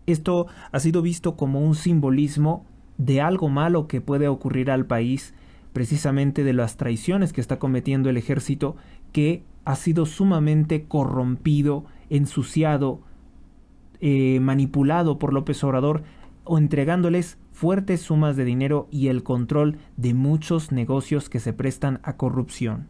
Esto ha sido visto como un simbolismo de algo malo que puede ocurrir al país, precisamente de las traiciones que está cometiendo el ejército, que ha sido sumamente corrompido, ensuciado, manipulado por López Obrador, o entregándoles fuertes sumas de dinero y el control de muchos negocios que se prestan a corrupción.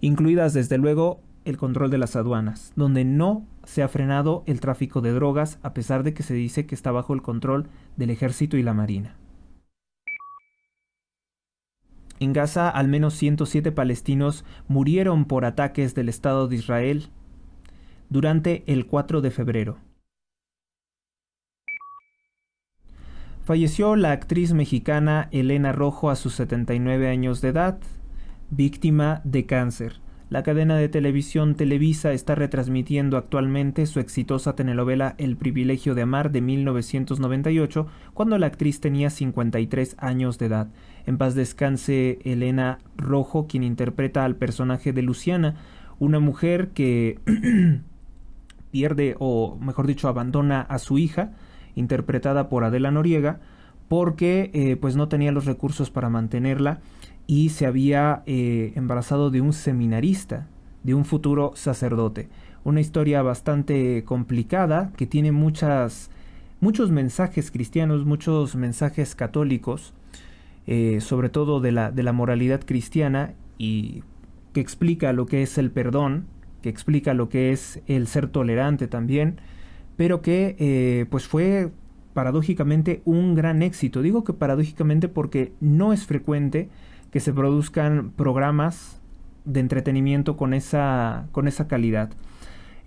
Incluidas desde luego el control de las aduanas, donde no se ha frenado el tráfico de drogas a pesar de que se dice que está bajo el control del ejército y la marina. En Gaza, al menos 107 palestinos murieron por ataques del Estado de Israel durante el 4 de febrero. Falleció la actriz mexicana Elena Rojo a sus 79 años de edad, víctima de cáncer. La cadena de televisión Televisa está retransmitiendo actualmente su exitosa telenovela El privilegio de amar de 1998, cuando la actriz tenía 53 años de edad. En paz descanse Elena Rojo, quien interpreta al personaje de Luciana, una mujer que pierde, o mejor dicho, abandona a su hija, interpretada por Adela Noriega, porque pues no tenía los recursos para mantenerla y se había embarazado de un seminarista, de un futuro sacerdote. Una historia bastante complicada que tiene muchos mensajes cristianos, muchos mensajes católicos, sobre todo de la moralidad cristiana, y que explica lo que es el perdón, que explica lo que es el ser tolerante también, pero que pues fue paradójicamente un gran éxito. Digo que paradójicamente porque no es frecuente que se produzcan programas de entretenimiento con esa calidad.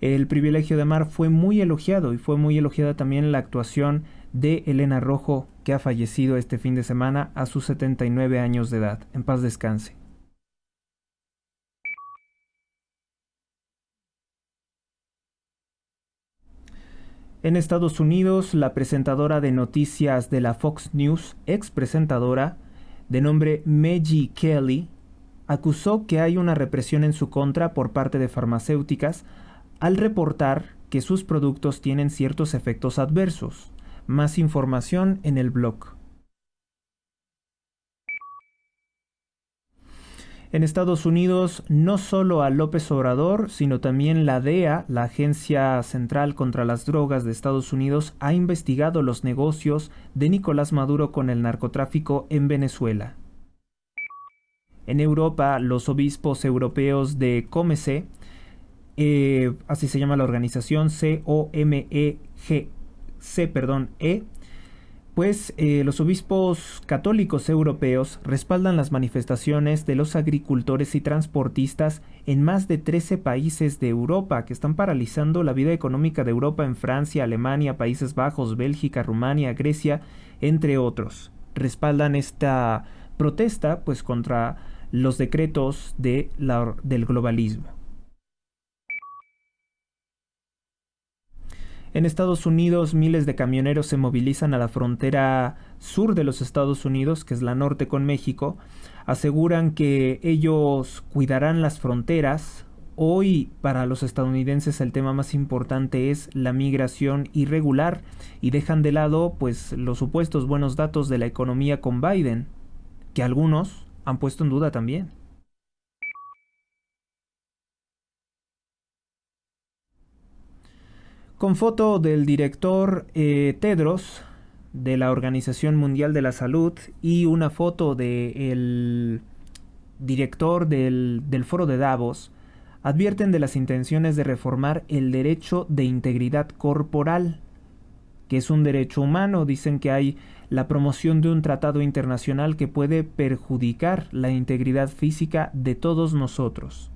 El privilegio de amar fue muy elogiado, y fue muy elogiada también la actuación de Elena Rojo, que ha fallecido este fin de semana a sus 79 años de edad. En paz descanse. En Estados Unidos, la presentadora de noticias de la Fox News, ex presentadora, de nombre Megyn Kelly, acusó que hay una represión en su contra por parte de farmacéuticas al reportar que sus productos tienen ciertos efectos adversos. Más información en el blog. En Estados Unidos, no solo a López Obrador, sino también la DEA, la Agencia Central contra las Drogas de Estados Unidos, ha investigado los negocios de Nicolás Maduro con el narcotráfico en Venezuela. En Europa, los obispos europeos de COMECE, así se llama la organización, COMEGC, Pues los obispos católicos europeos respaldan las manifestaciones de los agricultores y transportistas en más de 13 países de Europa que están paralizando la vida económica de Europa en Francia, Alemania, Países Bajos, Bélgica, Rumania, Grecia, entre otros. Respaldan esta protesta pues contra los decretos del globalismo. En Estados Unidos, miles de camioneros se movilizan a la frontera sur de los Estados Unidos, que es la norte con México. Aseguran que ellos cuidarán las fronteras. Hoy, para los estadounidenses, el tema más importante es la migración irregular y dejan de lado, pues, los supuestos buenos datos de la economía con Biden, que algunos han puesto en duda también. Con foto del director Tedros de la Organización Mundial de la Salud y una foto del director del Foro de Davos, advierten de las intenciones de reformar el derecho de integridad corporal, que es un derecho humano. Dicen que hay la promoción de un tratado internacional que puede perjudicar la integridad física de todos nosotros.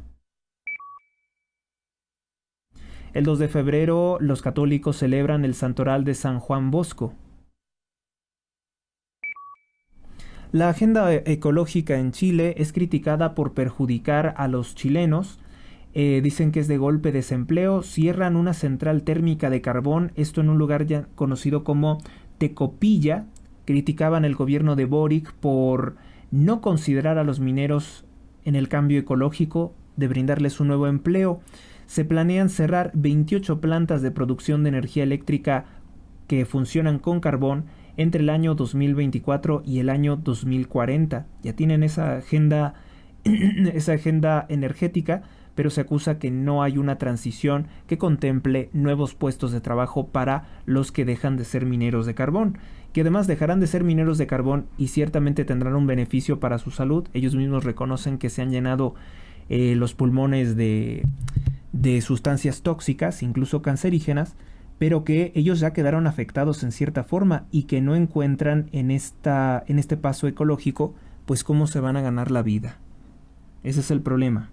El 2 de febrero los católicos celebran el santoral de San Juan Bosco. La agenda ecológica en Chile es criticada por perjudicar a los chilenos. Dicen que es de golpe desempleo. Cierran una central térmica de carbón, esto en un lugar ya conocido como Tecopilla. Criticaban el gobierno de Boric por no considerar a los mineros en el cambio ecológico, de brindarles un nuevo empleo. Se planean cerrar 28 plantas de producción de energía eléctrica que funcionan con carbón entre el año 2024 y el año 2040. Ya tienen esa agenda energética, pero se acusa que no hay una transición que contemple nuevos puestos de trabajo para los que dejan de ser mineros de carbón, que además dejarán de ser mineros de carbón y ciertamente tendrán un beneficio para su salud. Ellos mismos reconocen que se han llenado los pulmones de sustancias tóxicas, incluso cancerígenas, pero que ellos ya quedaron afectados en cierta forma y que no encuentran en este paso ecológico, pues cómo se van a ganar la vida. Ese es el problema.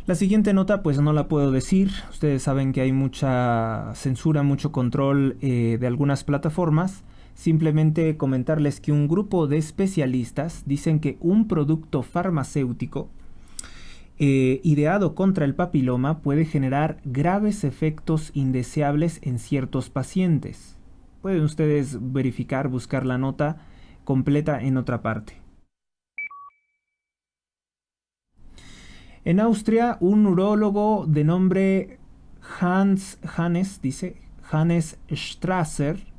La siguiente nota pues no la puedo decir. Ustedes saben que hay mucha censura, mucho control de algunas plataformas. Simplemente comentarles que un grupo de especialistas dicen que un producto farmacéutico ideado contra el papiloma puede generar graves efectos indeseables en ciertos pacientes. Pueden ustedes verificar, buscar la nota completa en otra parte. En Austria, un urólogo de nombre Hannes Strasser,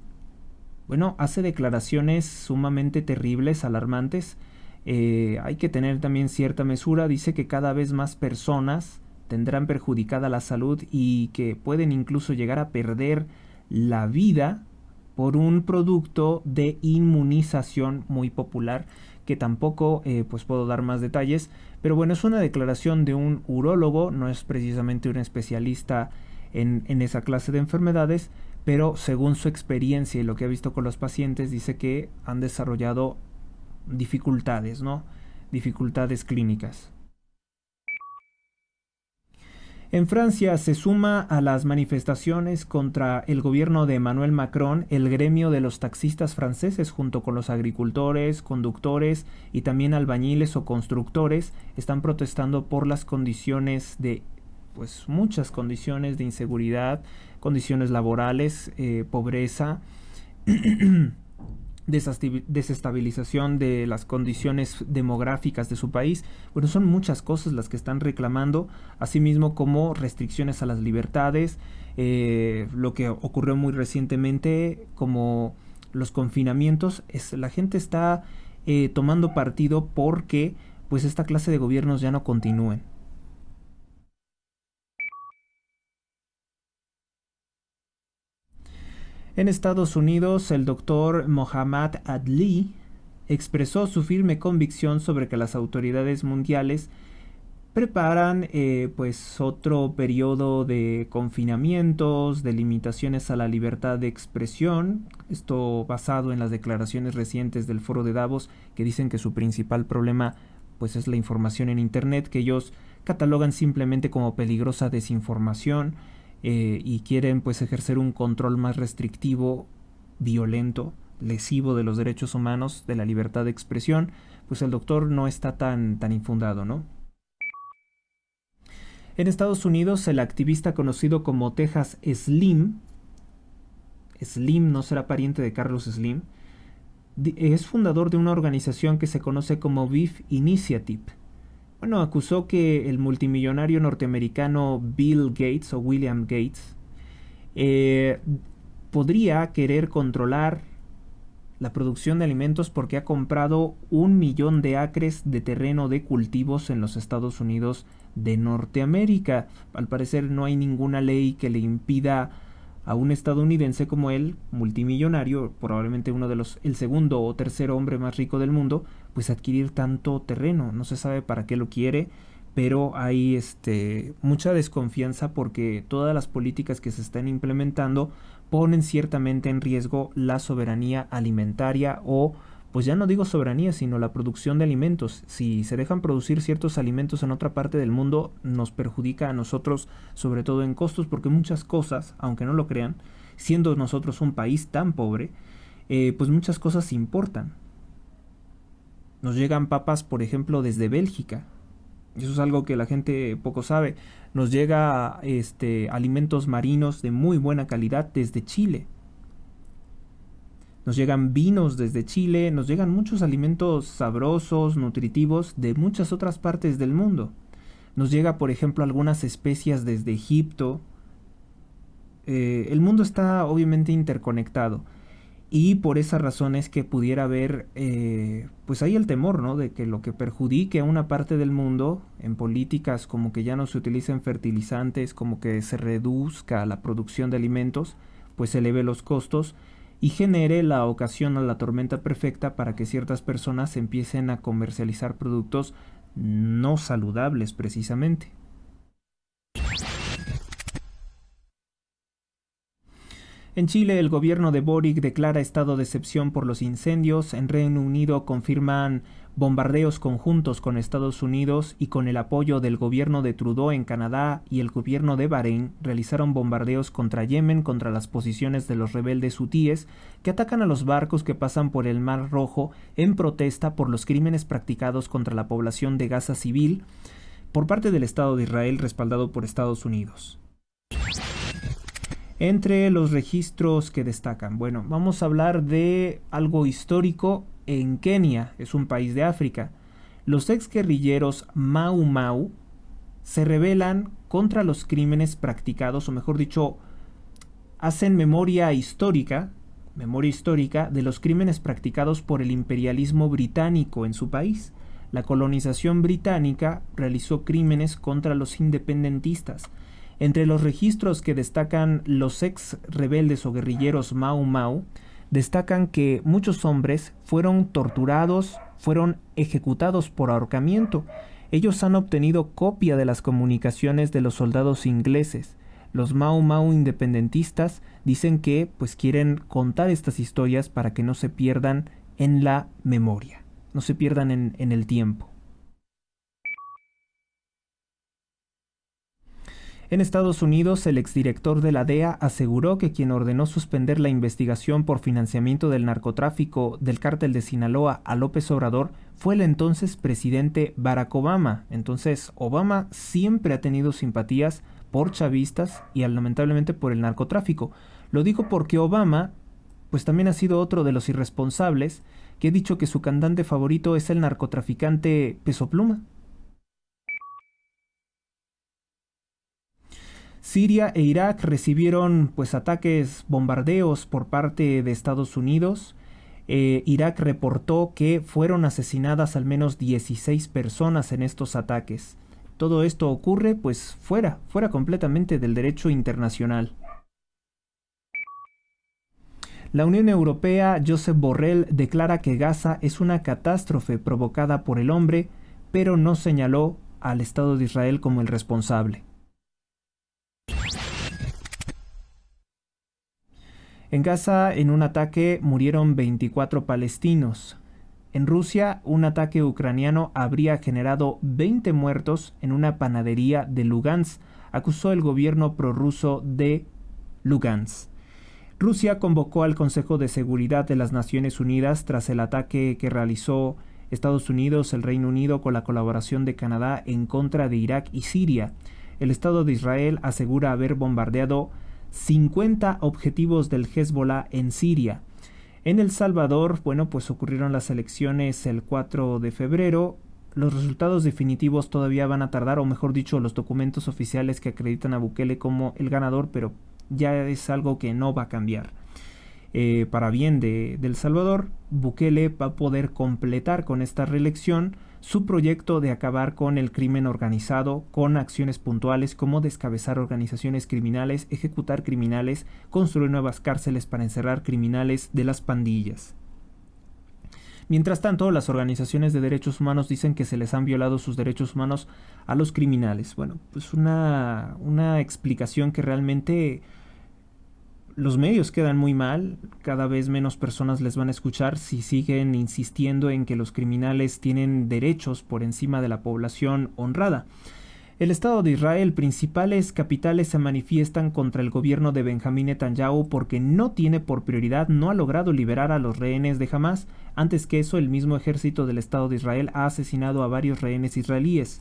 hace declaraciones sumamente terribles, alarmantes. Hay que tener también cierta mesura. Dice que cada vez más personas tendrán perjudicada la salud y que pueden incluso llegar a perder la vida por un producto de inmunización muy popular, que tampoco pues puedo dar más detalles, pero bueno, es una declaración de un urólogo, no es precisamente un especialista en esa clase de enfermedades, pero según su experiencia y lo que ha visto con los pacientes, dice que han desarrollado dificultades, dificultades clínicas. En Francia se suma a las manifestaciones contra el gobierno de Emmanuel Macron el gremio de los taxistas franceses, junto con los agricultores, conductores y también albañiles o constructores. Están protestando por las condiciones muchas condiciones de inseguridad, condiciones laborales, pobreza, desestabilización de las condiciones demográficas de su país. Bueno, son muchas cosas las que están reclamando, asimismo como restricciones a las libertades, lo que ocurrió muy recientemente como los confinamientos. La gente está tomando partido porque pues esta clase de gobiernos ya no continúen. En Estados Unidos, el doctor Mohammad Adli expresó su firme convicción sobre que las autoridades mundiales preparan pues otro periodo de confinamientos, de limitaciones a la libertad de expresión, esto basado en las declaraciones recientes del Foro de Davos, que dicen que su principal problema pues es la información en internet, que ellos catalogan simplemente como peligrosa desinformación, y quieren pues ejercer un control más restrictivo, violento, lesivo de los derechos humanos, de la libertad de expresión. Pues el doctor no está tan infundado, ¿no? En Estados Unidos, el activista conocido como Texas Slim no será pariente de Carlos Slim, es fundador de una organización que se conoce como Beef Initiative. Bueno, acusó que el multimillonario norteamericano Bill Gates o William Gates podría querer controlar la producción de alimentos porque ha comprado 1 millón de acres de terreno de cultivos en los Estados Unidos de Norteamérica. Al parecer no hay ninguna ley que le impida a un estadounidense como él, multimillonario, probablemente el segundo o tercer hombre más rico del mundo, pues adquirir tanto terreno. No se sabe para qué lo quiere, pero hay mucha desconfianza porque todas las políticas que se están implementando ponen ciertamente en riesgo la soberanía alimentaria, o pues ya no digo soberanía, sino la producción de alimentos. Si se dejan producir ciertos alimentos en otra parte del mundo, nos perjudica a nosotros, sobre todo en costos, porque muchas cosas, aunque no lo crean, siendo nosotros un país tan pobre, pues muchas cosas importan. Nos llegan papas, por ejemplo, desde Bélgica. Eso es algo que la gente poco sabe. Nos llega alimentos marinos de muy buena calidad desde Chile. Nos llegan vinos desde Chile, nos llegan muchos alimentos sabrosos, nutritivos de muchas otras partes del mundo. Nos llega, por ejemplo, algunas especias desde Egipto. El mundo está obviamente interconectado. Y por esa razón es que pudiera haber, pues hay el temor, ¿no?, de que lo que perjudique a una parte del mundo en políticas como que ya no se utilicen fertilizantes, como que se reduzca la producción de alimentos, pues eleve los costos y genere la ocasión a la tormenta perfecta para que ciertas personas empiecen a comercializar productos no saludables precisamente. En Chile, el gobierno de Boric declara estado de excepción por los incendios. En Reino Unido confirman bombardeos conjuntos con Estados Unidos, y con el apoyo del gobierno de Trudeau en Canadá y el gobierno de Bahrein realizaron bombardeos contra Yemen, contra las posiciones de los rebeldes hutíes que atacan a los barcos que pasan por el Mar Rojo en protesta por los crímenes practicados contra la población de Gaza civil por parte del Estado de Israel, respaldado por Estados Unidos. Entre los registros que destacan, bueno, vamos a hablar de algo histórico en Kenia, es un país de África. Los exguerrilleros Mau Mau se rebelan contra los crímenes practicados, o mejor dicho, hacen memoria histórica de los crímenes practicados por el imperialismo británico en su país. La colonización británica realizó crímenes contra los independentistas. Entre los registros que destacan los ex rebeldes o guerrilleros Mau Mau, destacan que muchos hombres fueron torturados, fueron ejecutados por ahorcamiento. Ellos han obtenido copia de las comunicaciones de los soldados ingleses. Los Mau Mau independentistas dicen que pues quieren contar estas historias para que no se pierdan en la memoria, no se pierdan en el tiempo. En Estados Unidos, el exdirector de la DEA aseguró que quien ordenó suspender la investigación por financiamiento del narcotráfico del cártel de Sinaloa a López Obrador fue el entonces presidente Barack Obama. Entonces, Obama siempre ha tenido simpatías por chavistas y lamentablemente por el narcotráfico. Lo digo porque Obama, pues también ha sido otro de los irresponsables que ha dicho que su cantante favorito es el narcotraficante Peso Pluma. Siria e Irak recibieron pues ataques, bombardeos por parte de Estados Unidos. Irak reportó que fueron asesinadas al menos 16 personas en estos ataques. Todo esto ocurre pues fuera completamente del derecho internacional. La Unión Europea, Josep Borrell, declara que Gaza es una catástrofe provocada por el hombre, pero no señaló al Estado de Israel como el responsable. En Gaza, en un ataque, murieron 24 palestinos. En Rusia, un ataque ucraniano habría generado 20 muertos en una panadería de Lugansk, acusó el gobierno prorruso de Lugansk. Rusia convocó al Consejo de Seguridad de las Naciones Unidas tras el ataque que realizó Estados Unidos, el Reino Unido, con la colaboración de Canadá en contra de Irak y Siria. El Estado de Israel asegura haber bombardeado 50 objetivos del Hezbollah en Siria. En El Salvador, pues ocurrieron las elecciones el 4 de febrero. Los resultados definitivos todavía van a tardar, o mejor dicho, los documentos oficiales que acreditan a Bukele como el ganador, pero ya es algo que no va a cambiar. Para bien de El Salvador, Bukele va a poder completar con esta reelección su proyecto de acabar con el crimen organizado con acciones puntuales como descabezar organizaciones criminales, ejecutar criminales, construir nuevas cárceles para encerrar criminales de las pandillas. Mientras tanto, las organizaciones de derechos humanos dicen que se les han violado sus derechos humanos a los criminales. Bueno, pues una explicación que realmente los medios quedan muy mal. Cada vez menos personas les van a escuchar si siguen insistiendo en que los criminales tienen derechos por encima de la población honrada. El Estado de Israel, principales capitales se manifiestan contra el gobierno de Benjamín Netanyahu porque no tiene por prioridad, no ha logrado liberar a los rehenes de Hamás. Antes que eso, el mismo ejército del Estado de Israel ha asesinado a varios rehenes israelíes.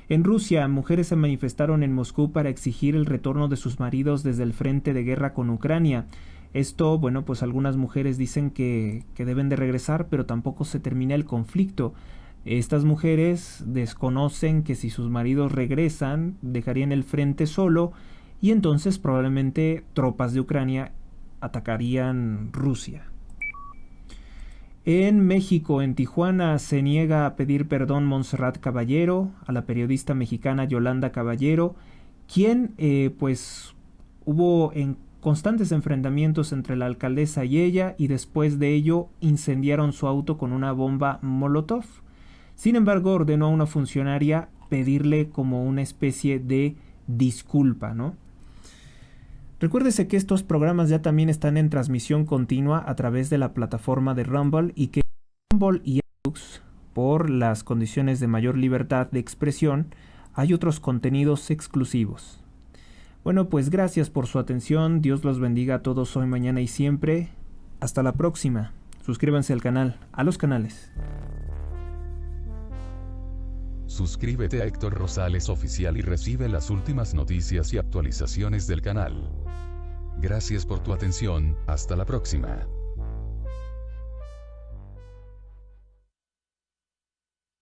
En Rusia, mujeres se manifestaron en Moscú para exigir el retorno de sus maridos desde el frente de guerra con Ucrania. Esto, pues algunas mujeres dicen que deben de regresar, pero tampoco se termina el conflicto. Estas mujeres desconocen que si sus maridos regresan, dejarían el frente solo y entonces probablemente tropas de Ucrania atacarían Rusia. En México, en Tijuana, se niega a pedir perdón Montserrat Caballero, a la periodista mexicana Yolanda Caballero, quien hubo constantes enfrentamientos entre la alcaldesa y ella, y después de ello incendiaron su auto con una bomba Molotov. Sin embargo, ordenó a una funcionaria pedirle como una especie de disculpa, ¿no? Recuérdese que estos programas ya también están en transmisión continua a través de la plataforma de Rumble y que Rumble y iVoox, por las condiciones de mayor libertad de expresión, hay otros contenidos exclusivos. Bueno, pues gracias por su atención. Dios los bendiga a todos hoy, mañana y siempre. Hasta la próxima. Suscríbanse al canal, a los canales. Suscríbete a Héctor Rosales Oficial y recibe las últimas noticias y actualizaciones del canal. Gracias por tu atención, hasta la próxima.